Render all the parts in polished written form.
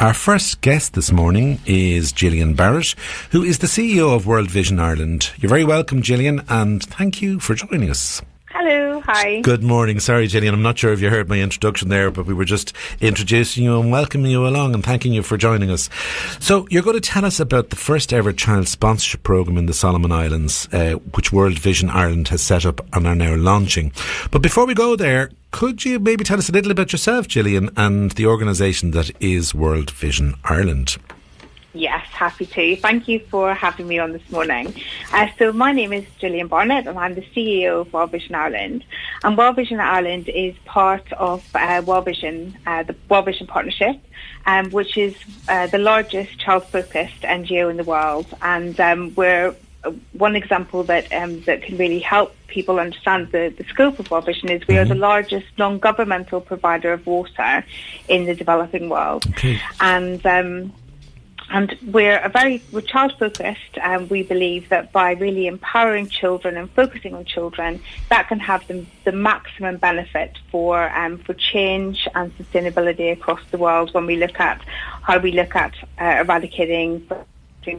Our first guest this morning is Gillian Barnett, who is the CEO of World Vision Ireland. You're very welcome, Gillian, and thank you for joining us. Hello, hi. Good morning. Sorry, Gillian, I'm not sure if you heard my introduction there, but we were just introducing you and welcoming you along and thanking you for joining us. So you're going to tell us about the first ever child sponsorship programme in the Solomon Islands, which World Vision Ireland has set up and are now launching. But before we go there, could you maybe tell us a little about yourself, Gillian, and the organisation that is World Vision Ireland? Yes, happy to. Thank you for having me on this morning. So my name is Gillian Barnett and I'm the CEO of World Vision Ireland. And World Vision Ireland is part of World Vision, the World Vision Partnership, which is the largest child-focused NGO in the world. And we're one example that can really help people understand the scope of World Vision is we are the largest non-governmental provider of water in the developing world. Okay. And we're child focused, and we believe that by really empowering children and focusing on children, that can have the maximum benefit for change and sustainability across the world. When we look at how we look at eradicating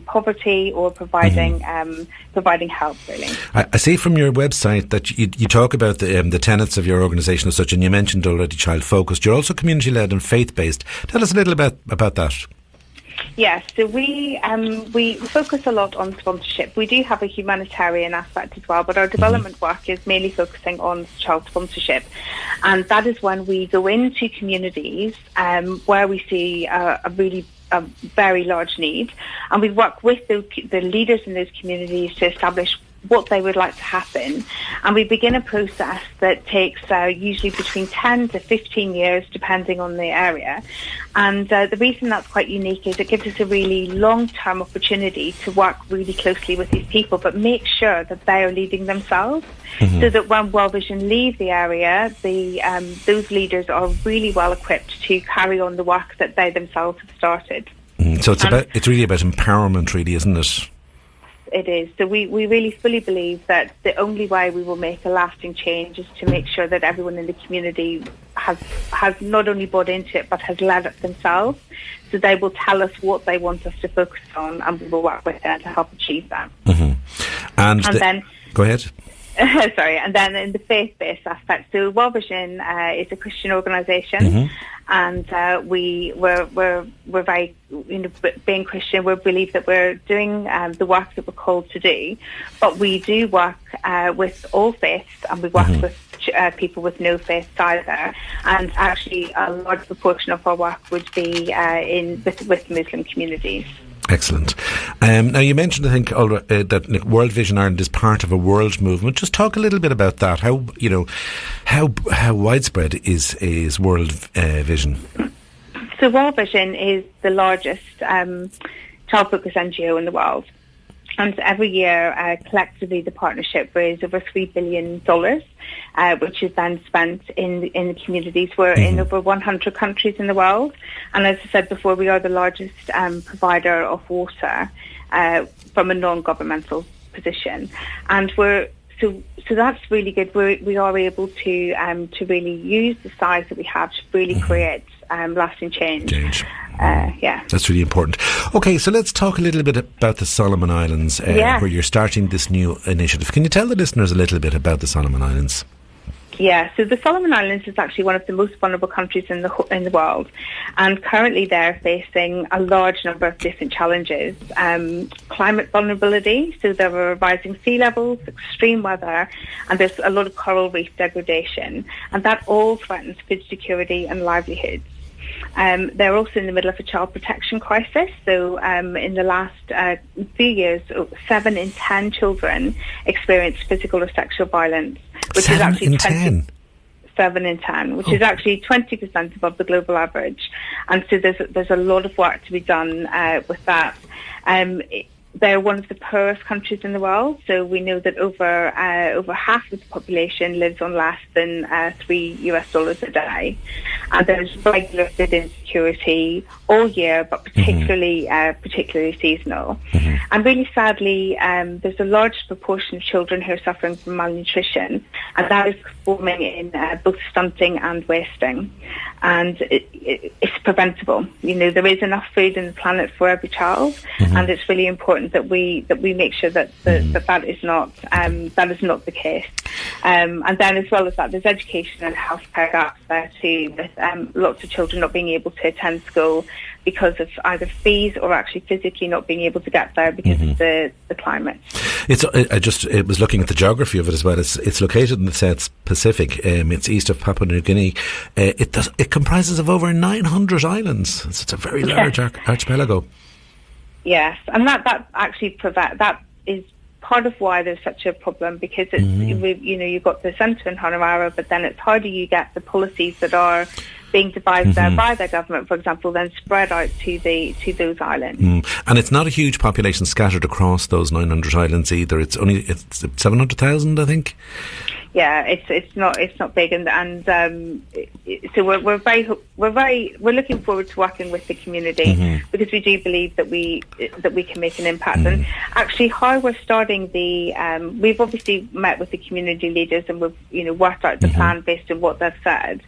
poverty or providing help, really. I see from your website that you talk about the tenets of your organisation as such, and you mentioned already child focused. You're also community led and faith based. Tell us a little bit about that. Yes, so we focus a lot on sponsorship. We do have a humanitarian aspect as well, but our development work is mainly focusing on child sponsorship. And that is when we go into communities where we see a very large need. And we work with the leaders in those communities to establish what they would like to happen. And we begin a process that takes usually between 10 to 15 years, depending on the area. And the reason that's quite unique is it gives us a really long-term opportunity to work really closely with these people, but make sure that they are leading themselves, so that when World Vision leave the area, those leaders are really well equipped to carry on the work that they themselves have started. So it's really about empowerment, really, isn't it? It is. So we really fully believe that the only way we will make a lasting change is to make sure that everyone in the community has not only bought into it but has led it themselves. So they will tell us what they want us to focus on, and we will work with them to help achieve that. And then go ahead. Sorry, and then in the faith-based aspect, so World Vision is a Christian organisation, and we're very, being Christian, we believe that we're doing the work that we're called to do, but we do work with all faiths, and we work with people with no faith either, and actually a large proportion of our work would be with Muslim communities. Excellent. Now you mentioned, I think, that World Vision Ireland is part of a world movement. Just talk a little bit about that. How widespread is World Vision? So World Vision is the largest child-focused NGO in the world. And every year, collectively, the partnership raises over $3 billion, which is then spent in the communities. We're in over 100 countries in the world. And as I said before, we are the largest provider of water from a non-governmental position. And so that's really good. We are able to really use the size that we have to really create lasting change. That's really important. Okay, so let's talk a little bit about the Solomon Islands, where you're starting this new initiative. Can you tell the listeners a little bit about the Solomon Islands? Yeah, so the Solomon Islands is actually one of the most vulnerable countries in the world, and currently they're facing a large number of different challenges. Climate vulnerability, so there are rising sea levels, extreme weather, and there's a lot of coral reef degradation, and that all threatens food security and livelihoods. They're also in the middle of a child protection crisis. So in the last few years, 7 in 10 children experience physical or sexual violence, which is actually 7 in 10, which is actually 20% above the global average. And so there's a lot of work to be done with that. They're one of the poorest countries in the world, so we know that over half of the population lives on less than $3 US a day. And there's regular food insecurity, all year, but particularly seasonal. And really sadly, there's a large proportion of children who are suffering from malnutrition, and that is performing in both stunting and wasting. And it's preventable. There is enough food in the planet for every child, and it's really important that we make sure that that is not the case. And then, as well as that, there's education and healthcare gaps there too, with lots of children not being able to attend school because of either fees or actually physically not being able to get there because of the climate. I was looking at the geography of it as well. It's located in the South Pacific. It's east of Papua New Guinea. It comprises of over 900 islands. It's a very large archipelago. Yes, and that actually that is part of why there's such a problem, because it's you've got the centre in Hanawara, but then it's how do you get the policies that are being devised there by the government, for example, then spread out to those islands. And it's not a huge population scattered across those 900 islands either. It's 700,000, I think. Yeah, it's not big, and so we're looking forward to working with the community because we do believe that we can make an impact. And actually, how we're starting we've obviously met with the community leaders and we've worked out the plan based on what they've said.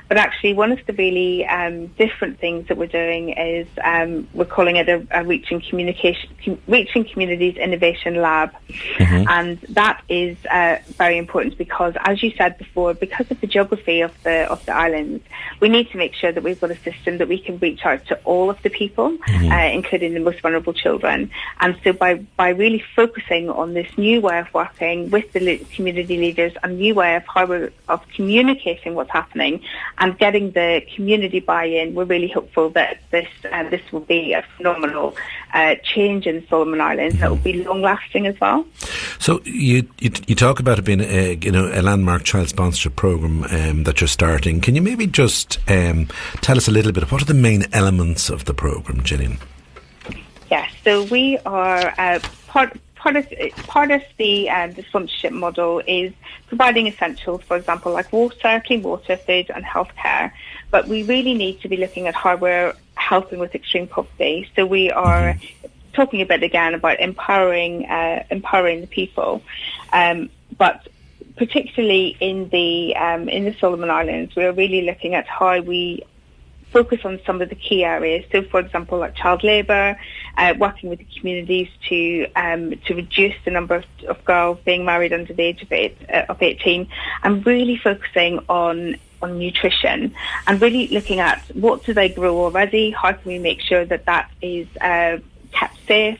But actually, one of the really different things that we're doing is we're calling it a Reaching Communities Innovation Lab, and that is very important because, as you said before, because of the geography of the islands, we need to make sure that we've got a system that we can reach out to all of the people, including the most vulnerable children. And so by really focusing on this new way of working with the community leaders, a new way of communicating what's happening and getting the community buy-in, we're really hopeful that this will be a phenomenal change in Solomon Islands that will be long-lasting as well. So you talk about it being a landmark child sponsorship program that you're starting. Can you maybe just tell us a little bit of what are the main elements of the program, Gillian? Yes, so we are part of the sponsorship model is providing essentials, for example, like water, clean water, food and healthcare. But we really need to be looking at how we're helping with extreme poverty. So we are talking a bit again about empowering the people, but particularly in the Solomon Islands, we are really looking at how we focus on some of the key areas. So, for example, like child labour, working with the communities to reduce the number of girls being married under the age of 18, and really focusing on nutrition and really looking at what do they grow already, how can we make sure that is kept safe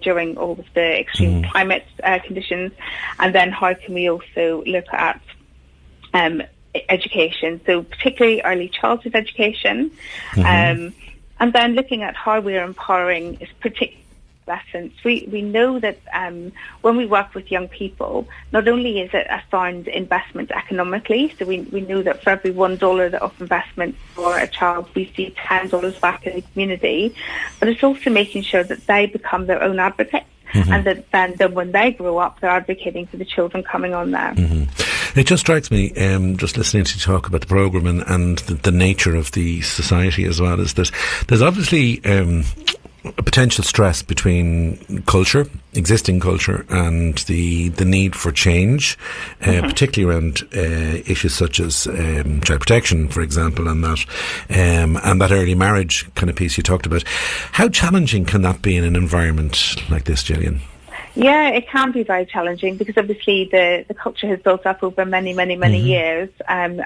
during all of the extreme climate conditions, and then how can we also look at education, so particularly early childhood education, and then looking at how we are empowering particular lessons. We know that when we work with young people, not only is it a sound investment economically, so we know that for every $1 of investment for a child, we see $10 back in the community, but it's also making sure that they become their own advocates. And that then when they grow up, they're advocating for the children coming on there. It just strikes me, just listening to you talk about the programme and the nature of the society as well, is that there's obviously a potential stress between existing culture, and the need for change, particularly around issues such as child protection, for example, and that early marriage kind of piece you talked about. How challenging can that be in an environment like this, Gillian? Yeah, it can be very challenging because obviously the culture has built up over many years, and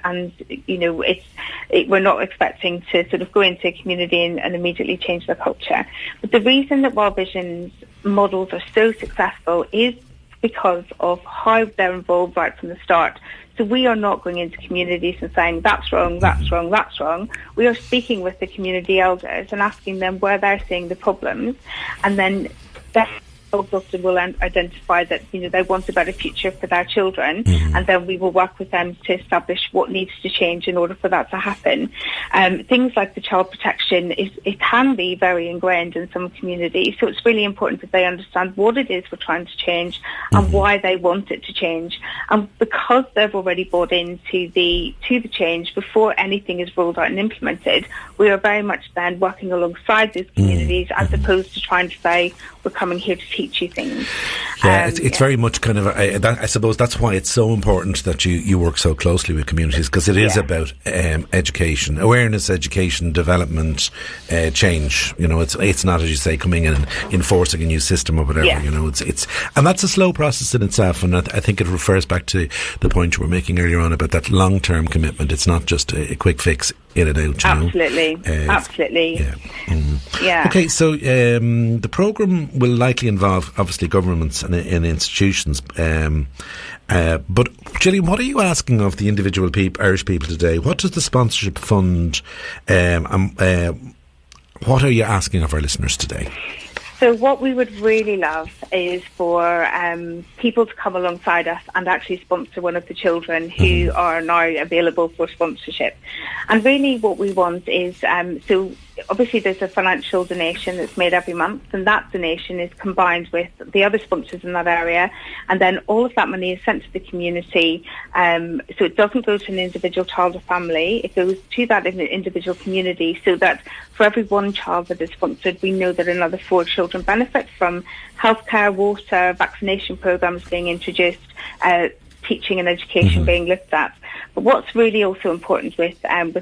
we're not expecting to sort of go into a community and immediately change the culture. But the reason that World Vision's models are so successful is because of how they're involved right from the start. So we are not going into communities and saying, that's wrong, that's wrong, that's wrong. We are speaking with the community elders and asking them where they're seeing the problems, and then often will identify that they want a better future for their children, and then we will work with them to establish what needs to change in order for that to happen. Things like the child protection it can be very ingrained in some communities, so it's really important that they understand what it is we're trying to change and why they want it to change. And because they've already bought into the change before anything is rolled out and implemented, we are very much then working alongside these communities as opposed to trying to say we're coming here to teach you things. Yeah, it's very much kind of I suppose that's why it's so important that you work so closely with communities, because it is about education, awareness, education, development, change. It's not, as you say, coming in and enforcing a new system or whatever. It's and that's a slow process in itself, and I think it refers back to the point you were making earlier on about that long-term commitment. It's not just a quick fix in and out. Absolutely. Yeah. Okay, so the programme will likely involve obviously governments and institutions, but Gillian, what are you asking of the individual Irish people today? What does the sponsorship fund what are you asking of our listeners today? So what we would really love is for people to come alongside us and actually sponsor one of the children who are now available for sponsorship. And really what we want is, so obviously there's a financial donation that's made every month, and that donation is combined with the other sponsors in that area, and then all of that money is sent to the community. So it doesn't go to an individual child or family, it goes to that individual community, so that for every one child that is sponsored, we know that another 4 children benefit from healthcare, water, vaccination programs being introduced, teaching and education being looked at. But what's really also important with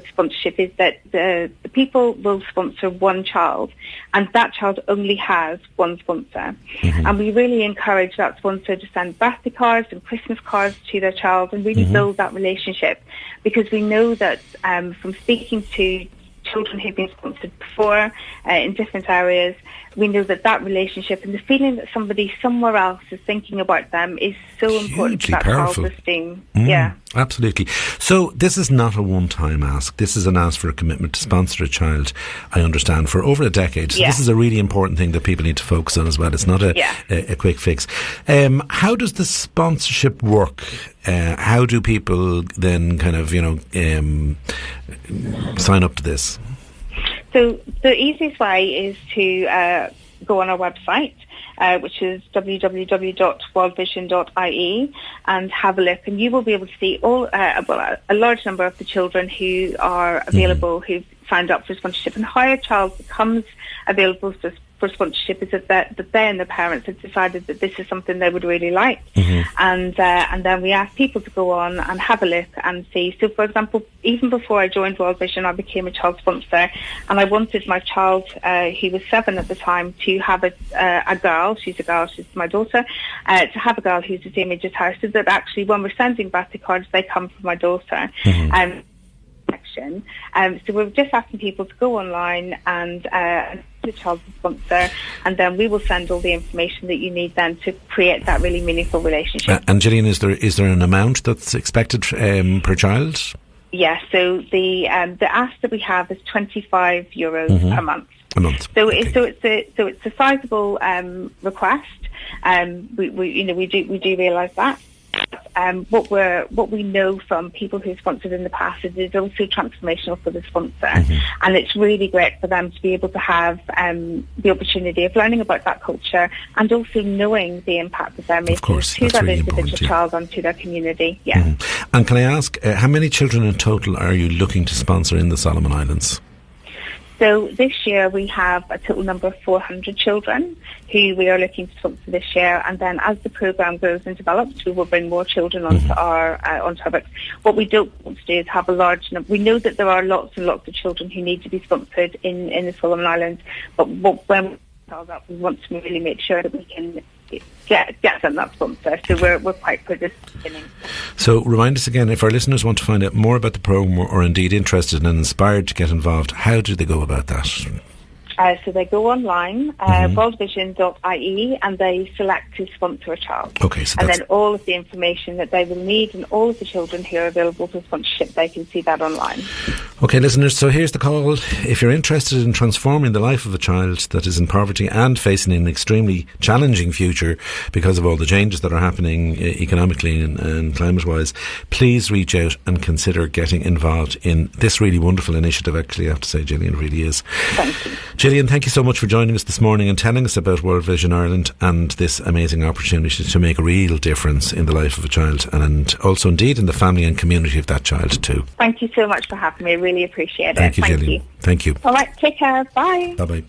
sponsorship is that the people will sponsor one child, and that child only has one sponsor. And we really encourage that sponsor to send birthday cards and Christmas cards to their child and really build that relationship, because we know that from speaking to children who've been sponsored before in different areas, we know that relationship and the feeling that somebody somewhere else is thinking about them is so important to that child's esteem. Yeah, absolutely. So this is not a one-time ask. This is an ask for a commitment to sponsor a child, I understand, for over a decade. So this is a really important thing that people need to focus on as well. It's not a quick fix. How does the sponsorship work? How do people then kind of, sign up to this? So the easiest way is to go on our website, which is www.worldvision.ie, and have a look, and you will be able to see a large number of the children who are available, who've signed up for sponsorship. And how a child becomes available for sponsorship is that they and the parents have decided that this is something they would really like, and then we ask people to go on and have a look and see. So, for example, even before I joined World Vision, I became a child sponsor, and I wanted my child, who was 7 at the time, to have a girl. She's a girl. She's my daughter. To have a girl who's the same age as her, so that actually when we're sending birthday cards, they come from my daughter. So we're just asking people to go online and the child sponsor, and then we will send all the information that you need then to create that really meaningful relationship. And Gillian, is there an amount that's expected per child? Yeah, so the ask that we have is €25 per month. A month. So it's a sizable request. We do realise that. What we know from people who sponsored in the past is it's also transformational for the sponsor, and it's really great for them to be able to have the opportunity of learning about that culture and also knowing the impact that they're making to that really individual child and to their community. And can I ask, how many children in total are you looking to sponsor in the Solomon Islands? So this year we have a total number of 400 children who we are looking to sponsor this year, and then as the programme grows and develops, we will bring more children onto our books. What we don't want to do is have a large number. We know that there are lots and lots of children who need to be sponsored in the Solomon Islands, but when we tell that, we want to really make sure that we can get them that sponsor. So we're quite good at the beginning. So remind us again, if our listeners want to find out more about the programme or indeed interested and inspired to get involved, how do they go about that? So they go online, worldvision.ie, and they select to sponsor a child. Okay, so and then all of the information that they will need and all of the children who are available for sponsorship, they can see that online. Okay, listeners, so here's the call. If you're interested in transforming the life of a child that is in poverty and facing an extremely challenging future because of all the changes that are happening economically and climate-wise, please reach out and consider getting involved in this really wonderful initiative. Actually, I have to say, Gillian, it really is. Thank you. Gillian, thank you so much for joining us this morning and telling us about World Vision Ireland and this amazing opportunity to make a real difference in the life of a child and also indeed in the family and community of that child too. Thank you so much for having me. I really appreciate it. Thank you, Gillian. Thank you. All right, take care. Bye. Bye-bye.